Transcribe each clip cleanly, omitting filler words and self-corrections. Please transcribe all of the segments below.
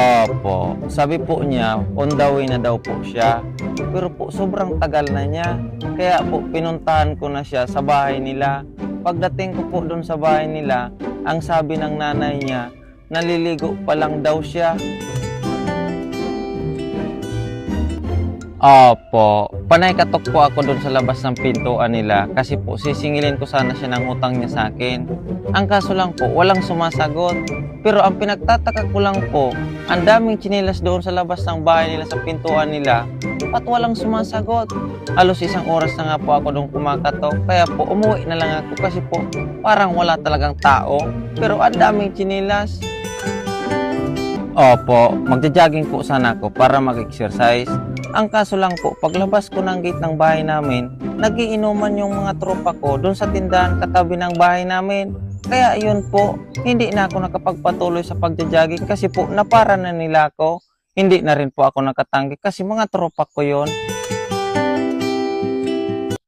Opo, sabi po niya, on the way na daw po siya. Pero po, sobrang tagal na niya. Kaya po, pinuntahan ko na siya sa bahay nila. Pagdating ko po doon sa bahay nila, ang sabi ng nanay niya, naliligo pa lang daw siya. Opo, panay katok po ako doon sa labas ng pintuan nila kasi po sisingilin ko sana siya ng utang niya sa akin. Ang kaso lang po, walang sumasagot. Pero ang pinagtataka ko lang po, ang daming tsinelas doon sa labas ng bahay nila sa pintuan nila at walang sumasagot. Halos isang oras na nga po ako doon kumakatok kaya po umuwi na lang ako kasi po parang wala talagang tao pero ang daming tsinelas. Opo, magja-jogging po sana ako para mag-exercise. Ang kaso lang po, paglabas ko ng gate ng bahay namin, nagiinuman yung mga tropa ko doon sa tindahan katabi ng bahay namin. Kaya yun po, hindi na ako nakapagpatuloy sa pagja-jogging kasi po napara na nila ako. Hindi na rin po ako nakatanggi kasi mga tropa ko yun.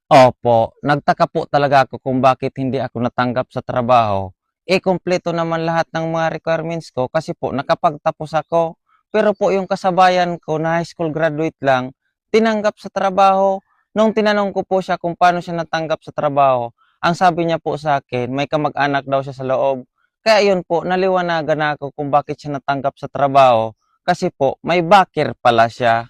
Opo, nagtaka po talaga ako kung bakit hindi ako natanggap sa trabaho. Kumpleto naman lahat ng mga requirements ko kasi po nakapagtapos ako. Pero po yung kasabayan ko na high school graduate lang, tinanggap sa trabaho. Nung tinanong ko po siya kung paano siya natanggap sa trabaho, ang sabi niya po sa akin, may kamag-anak daw siya sa loob. Kaya yun po, naliwanagan na ako kung bakit siya natanggap sa trabaho. Kasi po, may backer pala siya.